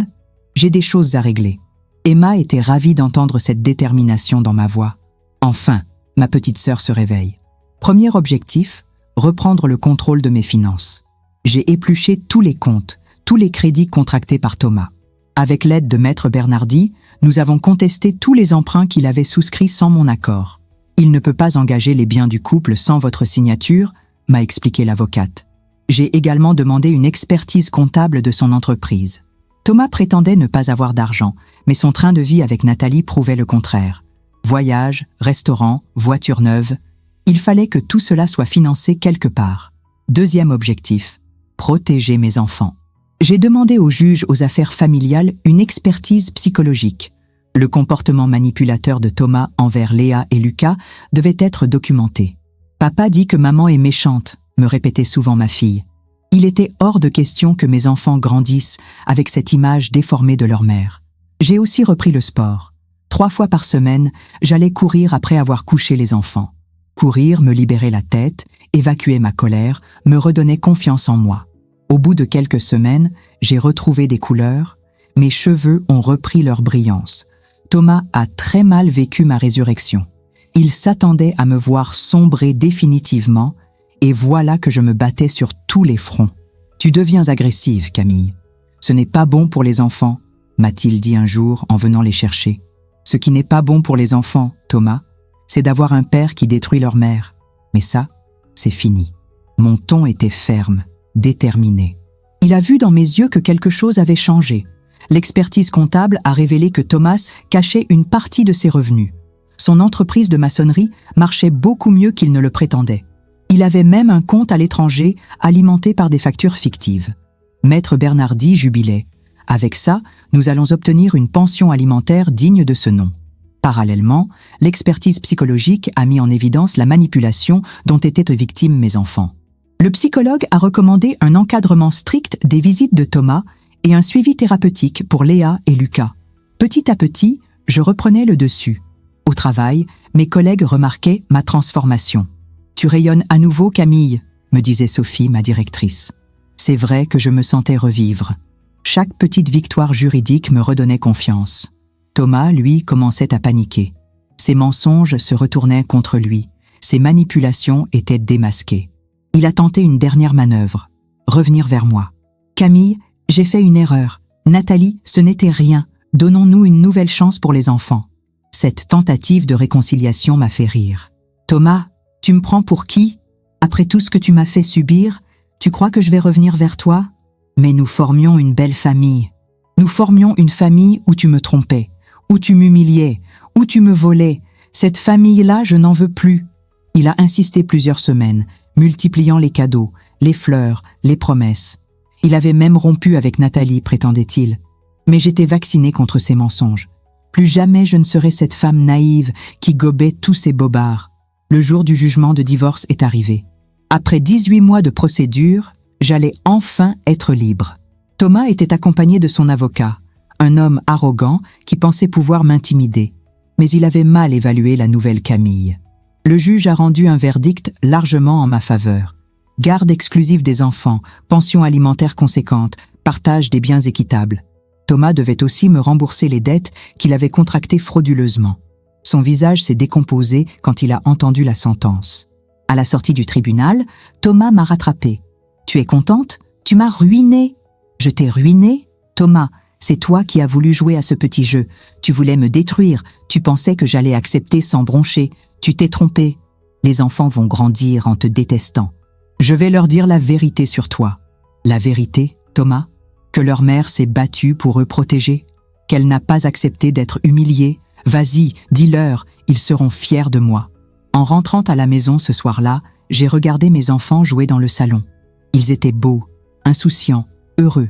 Speaker 1: J'ai des choses à régler. » Emma était ravie d'entendre cette détermination dans ma voix. Enfin, ma petite sœur se réveille. Premier objectif, reprendre le contrôle de mes finances. J'ai épluché tous les comptes, tous les crédits contractés par Thomas. Avec l'aide de Maître Bernardi, nous avons contesté tous les emprunts qu'il avait souscrits sans mon accord. Il ne peut pas engager les biens du couple sans votre signature, m'a expliqué l'avocate. J'ai également demandé une expertise comptable de son entreprise. Thomas prétendait ne pas avoir d'argent, mais son train de vie avec Nathalie prouvait le contraire. Voyages, restaurants, voitures neuves, il fallait que tout cela soit financé quelque part. Deuxième objectif, protéger mes enfants. J'ai demandé au juge aux affaires familiales une expertise psychologique. Le comportement manipulateur de Thomas envers Léa et Lucas devait être documenté. « Papa dit que maman est méchante », me répétait souvent ma fille. Il était hors de question que mes enfants grandissent avec cette image déformée de leur mère. J'ai aussi repris le sport. 3 fois par semaine, j'allais courir après avoir couché les enfants. Courir me libérait la tête, évacuer ma colère, me redonnait confiance en moi. Au bout de quelques semaines, j'ai retrouvé des couleurs, mes cheveux ont repris leur brillance. Thomas a très mal vécu ma résurrection. Il s'attendait à me voir sombrer définitivement, et voilà que je me battais sur tous les fronts. « Tu deviens agressive, Camille. Ce n'est pas bon pour les enfants, » m'a-t-il dit un jour en venant les chercher. « Ce qui n'est pas bon pour les enfants, Thomas, c'est d'avoir un père qui détruit leur mère. Mais ça, c'est fini. » Mon ton était ferme, déterminé. Il a vu dans mes yeux que quelque chose avait changé. L'expertise comptable a révélé que Thomas cachait une partie de ses revenus. Son entreprise de maçonnerie marchait beaucoup mieux qu'il ne le prétendait. Il avait même un compte à l'étranger alimenté par des factures fictives. Maître Bernardi jubilait. Avec ça, nous allons obtenir une pension alimentaire digne de ce nom. Parallèlement, l'expertise psychologique a mis en évidence la manipulation dont étaient victimes mes enfants. Le psychologue a recommandé un encadrement strict des visites de Thomas et un suivi thérapeutique pour Léa et Lucas. Petit à petit, je reprenais le dessus. Au travail, mes collègues remarquaient ma transformation. « Tu rayonnes à nouveau, Camille », me disait Sophie, ma directrice. C'est vrai que je me sentais revivre. Chaque petite victoire juridique me redonnait confiance. Thomas, lui, commençait à paniquer. Ses mensonges se retournaient contre lui. ses manipulations étaient démasquées. Il a tenté une dernière manœuvre, revenir vers moi. « Camille, j'ai fait une erreur. Nathalie, ce n'était rien. Donnons-nous une nouvelle chance pour les enfants. » Cette tentative de réconciliation m'a fait rire. « Thomas, tu me prends pour qui? Après tout ce que tu m'as fait subir, tu crois que je vais revenir vers toi? Mais nous formions une belle famille. Nous formions une famille où tu me trompais, où tu m'humiliais, où tu me volais. Cette famille-là, je n'en veux plus. » Il a insisté plusieurs semaines, multipliant les cadeaux, les fleurs, les promesses. Il avait même rompu avec Nathalie, prétendait-il. Mais j'étais vaccinée contre ces mensonges. Plus jamais je ne serai cette femme naïve qui gobait tous ces bobards. Le jour du jugement de divorce est arrivé. Après 18 mois de procédure, j'allais enfin être libre. Thomas était accompagné de son avocat, un homme arrogant qui pensait pouvoir m'intimider. Mais il avait mal évalué la nouvelle Camille. Le juge a rendu un verdict largement en ma faveur. Garde exclusive des enfants, pension alimentaire conséquente, partage des biens équitables. Thomas devait aussi me rembourser les dettes qu'il avait contractées frauduleusement. Son visage s'est décomposé quand il a entendu la sentence. À la sortie du tribunal, Thomas m'a rattrapée. « Tu es contente? Tu m'as ruinée. »« Je t'ai ruinée? Thomas, c'est toi qui as voulu jouer à ce petit jeu. Tu voulais me détruire, tu pensais que j'allais accepter sans broncher. Tu t'es trompé. Les enfants vont grandir en te détestant. Je vais leur dire la vérité sur toi. » La vérité, Thomas? Que leur mère s'est battue pour eux protéger? Qu'elle n'a pas accepté d'être humiliée? Vas-y, dis-leur, ils seront fiers de moi. En rentrant à la maison ce soir-là, j'ai regardé mes enfants jouer dans le salon. Ils étaient beaux, insouciants, heureux.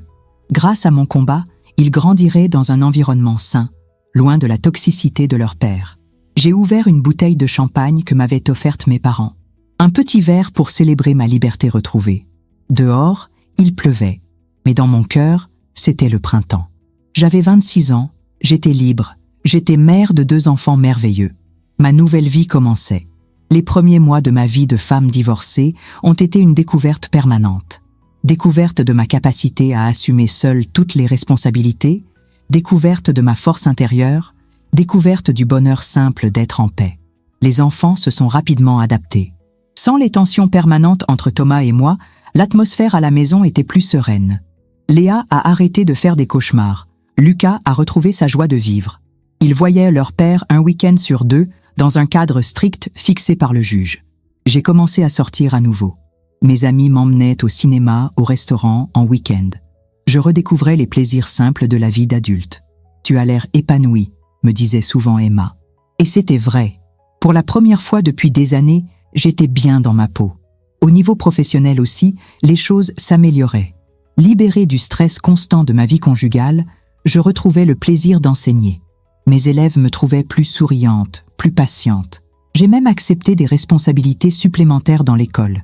Speaker 1: Grâce à mon combat, ils grandiraient dans un environnement sain, loin de la toxicité de leur père. J'ai ouvert une bouteille de champagne que m'avaient offerte mes parents. Un petit verre pour célébrer ma liberté retrouvée. Dehors, il pleuvait, mais dans mon cœur, c'était le printemps. J'avais 26 ans, j'étais libre, j'étais mère de 2 enfants merveilleux. Ma nouvelle vie commençait. Les premiers mois de ma vie de femme divorcée ont été une découverte permanente. Découverte de ma capacité à assumer seule toutes les responsabilités, découverte de ma force intérieure, découverte du bonheur simple d'être en paix. Les enfants se sont rapidement adaptés. Sans les tensions permanentes entre Thomas et moi, l'atmosphère à la maison était plus sereine. Léa a arrêté de faire des cauchemars. Lucas a retrouvé sa joie de vivre. Ils voyaient leur père un week-end sur 2 dans un cadre strict fixé par le juge. J'ai commencé à sortir à nouveau. Mes amis m'emmenaient au cinéma, au restaurant, en week-end. Je redécouvrais les plaisirs simples de la vie d'adulte. « Tu as l'air épanoui », me disait souvent Emma. Et c'était vrai. Pour la première fois depuis des années, j'étais bien dans ma peau. Au niveau professionnel aussi, les choses s'amélioraient. Libérée du stress constant de ma vie conjugale, je retrouvais le plaisir d'enseigner. Mes élèves me trouvaient plus souriante, plus patiente. J'ai même accepté des responsabilités supplémentaires dans l'école.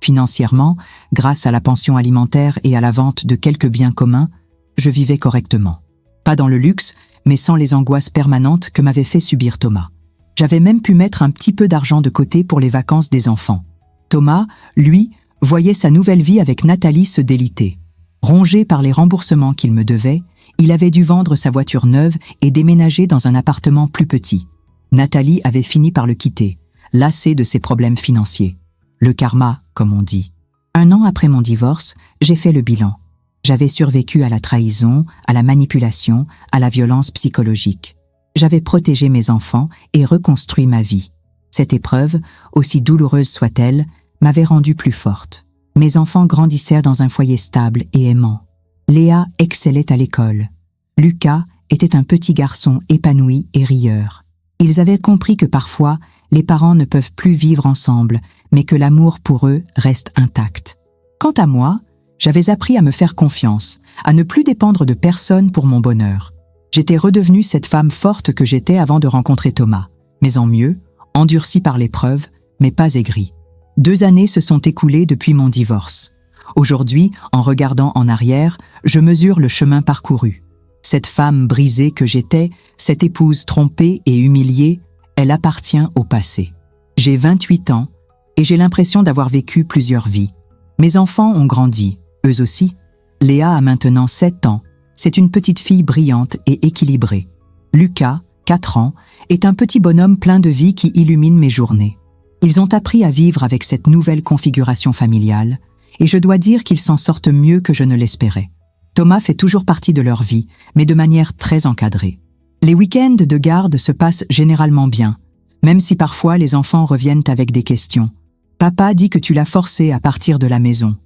Speaker 1: Financièrement, grâce à la pension alimentaire et à la vente de quelques biens communs, je vivais correctement. Pas dans le luxe, mais sans les angoisses permanentes que m'avait fait subir Thomas. J'avais même pu mettre un petit peu d'argent de côté pour les vacances des enfants. Thomas, lui, voyait sa nouvelle vie avec Nathalie se déliter. Rongé par les remboursements qu'il me devait, il avait dû vendre sa voiture neuve et déménager dans un appartement plus petit. Nathalie avait fini par le quitter, lassée de ses problèmes financiers. Le karma, comme on dit. 1 an après mon divorce, j'ai fait le bilan. J'avais survécu à la trahison, à la manipulation, à la violence psychologique. J'avais protégé mes enfants et reconstruit ma vie. Cette épreuve, aussi douloureuse soit-elle, m'avait rendue plus forte. Mes enfants grandissèrent dans un foyer stable et aimant. Léa excellait à l'école. Lucas était un petit garçon épanoui et rieur. Ils avaient compris que parfois, les parents ne peuvent plus vivre ensemble, mais que l'amour pour eux reste intact. Quant à moi, j'avais appris à me faire confiance, à ne plus dépendre de personne pour mon bonheur. J'étais redevenue cette femme forte que j'étais avant de rencontrer Thomas, mais en mieux, endurcie par l'épreuve, mais pas aigrie. 2 années se sont écoulées depuis mon divorce. Aujourd'hui, en regardant en arrière, je mesure le chemin parcouru. Cette femme brisée que j'étais, cette épouse trompée et humiliée, elle appartient au passé. J'ai 28 ans et j'ai l'impression d'avoir vécu plusieurs vies. Mes enfants ont grandi, eux aussi. Léa a maintenant 7 ans. C'est une petite fille brillante et équilibrée. Lucas, 4 ans, est un petit bonhomme plein de vie qui illumine mes journées. Ils ont appris à vivre avec cette nouvelle configuration familiale, et je dois dire qu'ils s'en sortent mieux que je ne l'espérais. Thomas fait toujours partie de leur vie, mais de manière très encadrée. Les week-ends de garde se passent généralement bien, même si parfois les enfants reviennent avec des questions. Papa dit que tu l'as forcé à partir de la maison.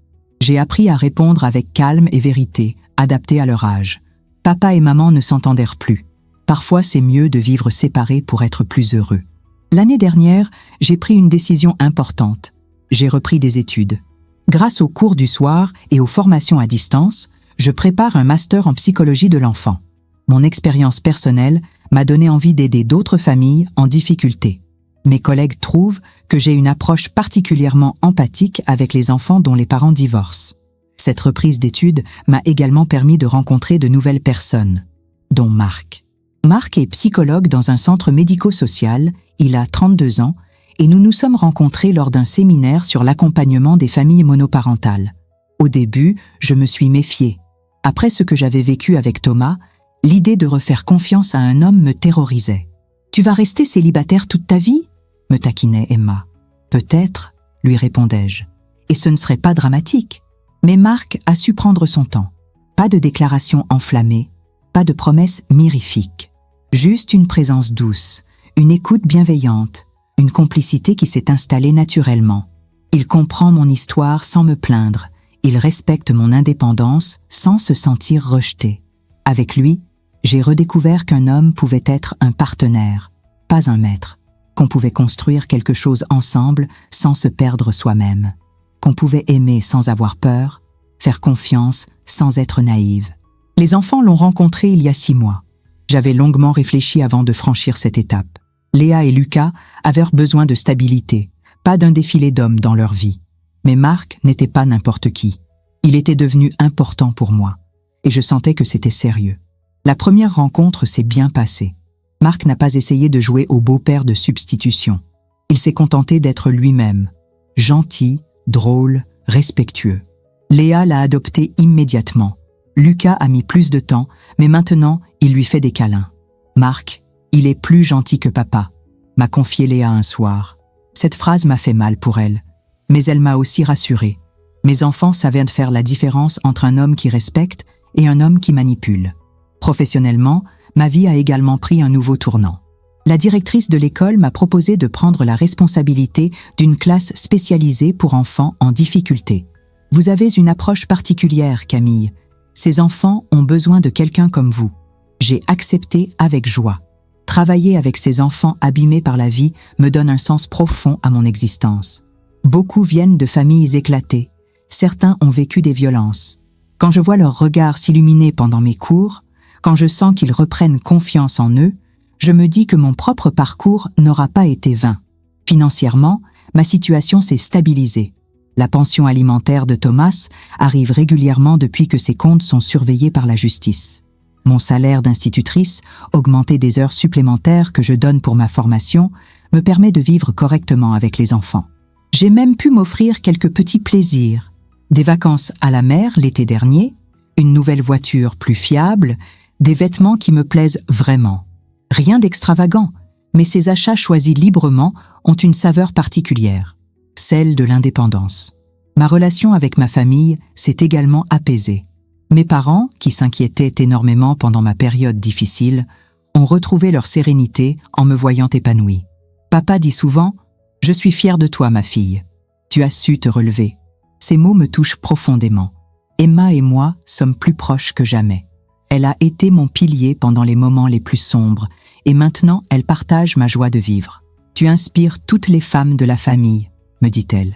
Speaker 1: J'ai appris à répondre avec calme et vérité, adaptée à leur âge. Papa et maman ne s'entendèrent plus. Parfois, c'est mieux de vivre séparés pour être plus heureux. L'année dernière, j'ai pris une décision importante. J'ai repris des études. Grâce aux cours du soir et aux formations à distance, je prépare un master en psychologie de l'enfant. Mon expérience personnelle m'a donné envie d'aider d'autres familles en difficulté. Mes collègues trouvent que j'ai une approche particulièrement empathique avec les enfants dont les parents divorcent. Cette reprise d'études m'a également permis de rencontrer de nouvelles personnes, dont Marc. Marc est psychologue dans un centre médico-social, il a 32 ans, et nous nous sommes rencontrés lors d'un séminaire sur l'accompagnement des familles monoparentales. Au début, je me suis méfiée. Après ce que j'avais vécu avec Thomas, l'idée de refaire confiance à un homme me terrorisait. « Tu vas rester célibataire toute ta vie ?» me taquinait Emma. « Peut-être, » lui répondais-je. « Et ce ne serait pas dramatique. » Mais Marc a su prendre son temps. Pas de déclaration enflammée, pas de promesses mirifiques. Juste une présence douce, une écoute bienveillante, une complicité qui s'est installée naturellement. Il comprend mon histoire sans me plaindre. Il respecte mon indépendance sans se sentir rejeté. Avec lui, j'ai redécouvert qu'un homme pouvait être un partenaire, pas un maître, qu'on pouvait construire quelque chose ensemble sans se perdre soi-même, qu'on pouvait aimer sans avoir peur, faire confiance sans être naïve. Les enfants l'ont rencontré il y a 6 mois. J'avais longuement réfléchi avant de franchir cette étape. Léa et Lucas avaient besoin de stabilité, pas d'un défilé d'hommes dans leur vie. Mais Marc n'était pas n'importe qui. Il était devenu important pour moi, et je sentais que c'était sérieux. La première rencontre s'est bien passée. Marc n'a pas essayé de jouer au beau-père de substitution. Il s'est contenté d'être lui-même, gentil, drôle, respectueux. Léa l'a adopté immédiatement. Lucas a mis plus de temps, mais maintenant, il lui fait des câlins. Marc, il est plus gentil que papa, m'a confié Léa un soir. Cette phrase m'a fait mal pour elle, mais elle m'a aussi rassurée. Mes enfants savaient faire la différence entre un homme qui respecte et un homme qui manipule. Professionnellement, ma vie a également pris un nouveau tournant. La directrice de l'école m'a proposé de prendre la responsabilité d'une classe spécialisée pour enfants en difficulté. Vous avez une approche particulière, Camille. Ces enfants ont besoin de quelqu'un comme vous. J'ai accepté avec joie. Travailler avec ces enfants abîmés par la vie me donne un sens profond à mon existence. Beaucoup viennent de familles éclatées. Certains ont vécu des violences. Quand je vois leurs regards s'illuminer pendant mes cours, quand je sens qu'ils reprennent confiance en eux, je me dis que mon propre parcours n'aura pas été vain. Financièrement, ma situation s'est stabilisée. La pension alimentaire de Thomas arrive régulièrement depuis que ses comptes sont surveillés par la justice. Mon salaire d'institutrice, augmenté des heures supplémentaires que je donne pour ma formation, me permet de vivre correctement avec les enfants. J'ai même pu m'offrir quelques petits plaisirs. Des vacances à la mer l'été dernier, une nouvelle voiture plus fiable, des vêtements qui me plaisent vraiment. Rien d'extravagant, mais ces achats choisis librement ont une saveur particulière, celle de l'indépendance. Ma relation avec ma famille s'est également apaisée. Mes parents, qui s'inquiétaient énormément pendant ma période difficile, ont retrouvé leur sérénité en me voyant épanouie. Papa dit souvent « Je suis fier de toi, ma fille. Tu as su te relever. » Ces mots me touchent profondément. Emma et moi sommes plus proches que jamais. Elle a été mon pilier pendant les moments les plus sombres et maintenant elle partage ma joie de vivre. Tu inspires toutes les femmes de la famille, me dit-elle.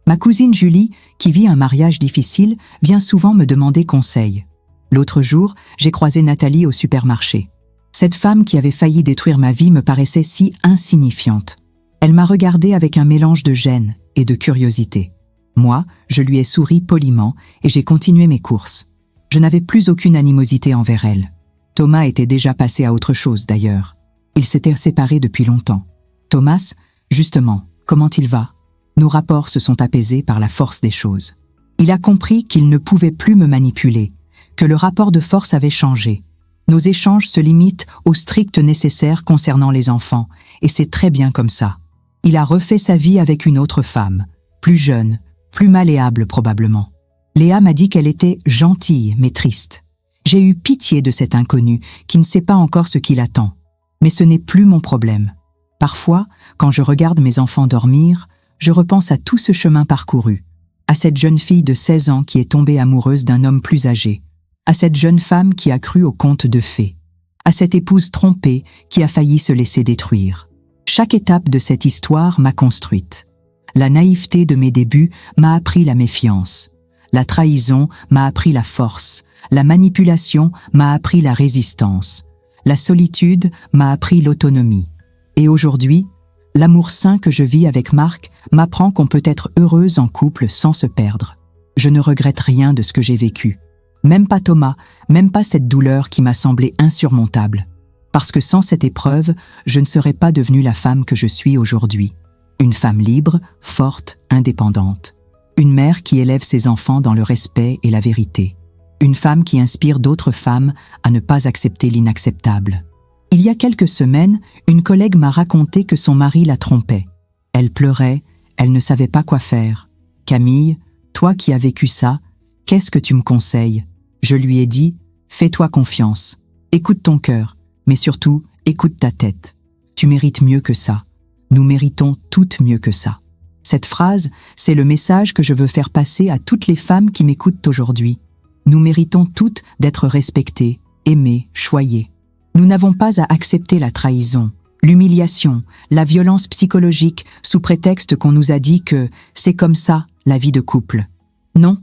Speaker 1: Ma cousine Julie, qui vit un mariage difficile, vient souvent me demander conseil. L'autre jour, j'ai croisé Nathalie au supermarché. Cette femme qui avait failli détruire ma vie me paraissait si insignifiante. Elle m'a regardée avec un mélange de gêne et de curiosité. Moi, je lui ai souri poliment et j'ai continué mes courses. Je n'avais plus aucune animosité envers elle. Thomas était déjà passé à autre chose d'ailleurs. Ils s'étaient séparés depuis longtemps. Thomas, justement, comment il va ? Nos rapports se sont apaisés par la force des choses. Il a compris qu'il ne pouvait plus me manipuler, que le rapport de force avait changé. Nos échanges se limitent au strict nécessaire concernant les enfants, et c'est très bien comme ça. Il a refait sa vie avec une autre femme, plus jeune, plus malléable probablement. Léa m'a dit qu'elle était gentille mais triste. J'ai eu pitié de cet inconnu qui ne sait pas encore ce qui l'attend. Mais ce n'est plus mon problème. Parfois, quand je regarde mes enfants dormir, je repense à tout ce chemin parcouru, à cette jeune fille de 16 ans qui est tombée amoureuse d'un homme plus âgé, à cette jeune femme qui a cru aux contes de fées, à cette épouse trompée qui a failli se laisser détruire. Chaque étape de cette histoire m'a construite. La naïveté de mes débuts m'a appris la méfiance. La trahison m'a appris la force. La manipulation m'a appris la résistance. La solitude m'a appris l'autonomie. Et aujourd'hui, l'amour sain que je vis avec Marc m'apprend qu'on peut être heureuse en couple sans se perdre. Je ne regrette rien de ce que j'ai vécu. Même pas Thomas, même pas cette douleur qui m'a semblé insurmontable. Parce que sans cette épreuve, je ne serais pas devenue la femme que je suis aujourd'hui. Une femme libre, forte, indépendante. Une mère qui élève ses enfants dans le respect et la vérité. Une femme qui inspire d'autres femmes à ne pas accepter l'inacceptable. Il y a quelques semaines, une collègue m'a raconté que son mari la trompait. Elle pleurait, elle ne savait pas quoi faire. « Camille, toi qui as vécu ça, qu'est-ce que tu me conseilles ?» Je lui ai dit « Fais-toi confiance, écoute ton cœur, mais surtout, écoute ta tête. Tu mérites mieux que ça. Nous méritons toutes mieux que ça. » Cette phrase, c'est le message que je veux faire passer à toutes les femmes qui m'écoutent aujourd'hui. Nous méritons toutes d'être respectées, aimées, choyées. Nous n'avons pas à accepter la trahison, l'humiliation, la violence psychologique sous prétexte qu'on nous a dit que c'est comme ça, la vie de couple. Non,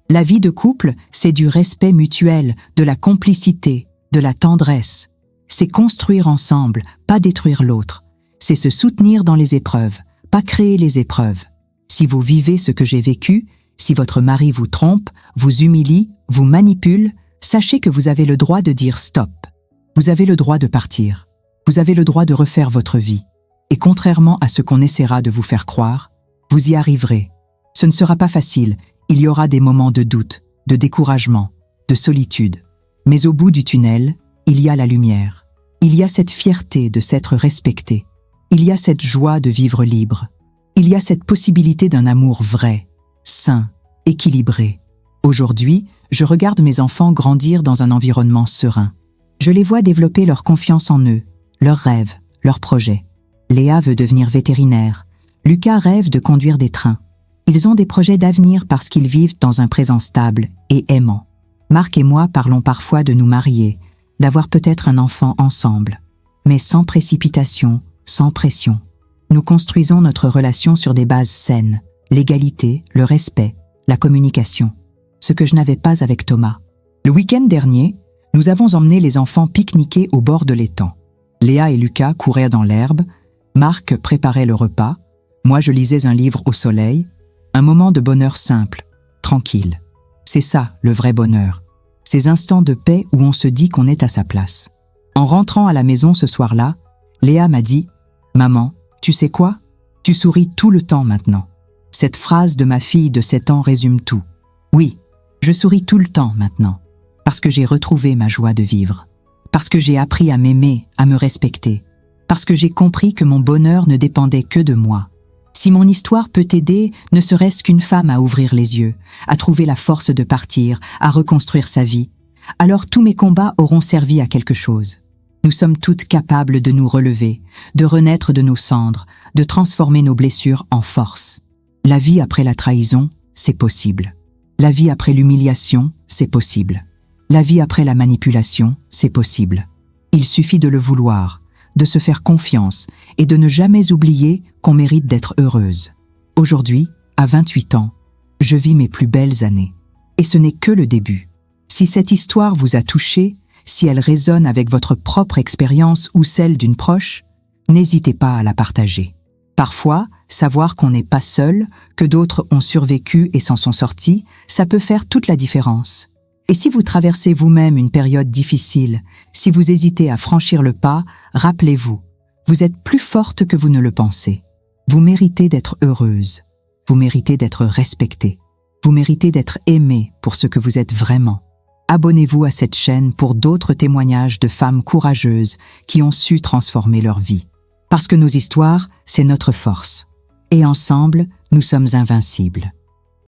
Speaker 1: la vie de couple, c'est du respect mutuel, de la complicité, de la tendresse. C'est construire ensemble, pas détruire l'autre. C'est se soutenir dans les épreuves, pas créer les épreuves. Si vous vivez ce que j'ai vécu, si votre mari vous trompe, vous humilie, vous manipule, sachez que vous avez le droit de dire stop. Vous avez le droit de partir. Vous avez le droit de refaire votre vie. Et contrairement à ce qu'on essaiera de vous faire croire, vous y arriverez. Ce ne sera pas facile, il y aura des moments de doute, de découragement, de solitude. Mais au bout du tunnel, il y a la lumière. Il y a cette fierté de s'être respecté. Il y a cette joie de vivre libre. Il y a cette possibilité d'un amour vrai, sain, équilibré. Aujourd'hui, je regarde mes enfants grandir dans un environnement serein. Je les vois développer leur confiance en eux, leurs rêves, leurs projets. Léa veut devenir vétérinaire. Lucas rêve de conduire des trains. Ils ont des projets d'avenir parce qu'ils vivent dans un présent stable et aimant. Marc et moi parlons parfois de nous marier, d'avoir peut-être un enfant ensemble. Mais sans précipitation, sans pression. Nous construisons notre relation sur des bases saines, l'égalité, le respect, la communication. Ce que je n'avais pas avec Thomas. Le week-end dernier, nous avons emmené les enfants pique-niquer au bord de l'étang. Léa et Lucas couraient dans l'herbe, Marc préparait le repas, moi je lisais un livre au soleil, un moment de bonheur simple, tranquille. C'est ça, le vrai bonheur. Ces instants de paix où on se dit qu'on est à sa place. En rentrant à la maison ce soir-là, Léa m'a dit « Maman, tu sais quoi? Tu souris tout le temps maintenant. » Cette phrase de ma fille de 7 ans résume tout. Oui, je souris tout le temps maintenant. Parce que j'ai retrouvé ma joie de vivre. Parce que j'ai appris à m'aimer, à me respecter. Parce que j'ai compris que mon bonheur ne dépendait que de moi. Si mon histoire peut aider, ne serait-ce qu'une femme à ouvrir les yeux, à trouver la force de partir, à reconstruire sa vie, alors tous mes combats auront servi à quelque chose. Nous sommes toutes capables de nous relever, de renaître de nos cendres, de transformer nos blessures en force. La vie après la trahison, c'est possible. La vie après l'humiliation, c'est possible. La vie après la manipulation, c'est possible. Il suffit de le vouloir, de se faire confiance et de ne jamais oublier qu'on mérite d'être heureuse. Aujourd'hui, à 28 ans, je vis mes plus belles années. Et ce n'est que le début. Si cette histoire vous a touché, si elle résonne avec votre propre expérience ou celle d'une proche, n'hésitez pas à la partager. Parfois, savoir qu'on n'est pas seul, que d'autres ont survécu et s'en sont sortis, ça peut faire toute la différence. Et si vous traversez vous-même une période difficile, si vous hésitez à franchir le pas, rappelez-vous, vous êtes plus forte que vous ne le pensez. Vous méritez d'être heureuse, vous méritez d'être respectée, vous méritez d'être aimée pour ce que vous êtes vraiment. Abonnez-vous à cette chaîne pour d'autres témoignages de femmes courageuses qui ont su transformer leur vie. Parce que nos histoires, c'est notre force. Et ensemble, nous sommes invincibles.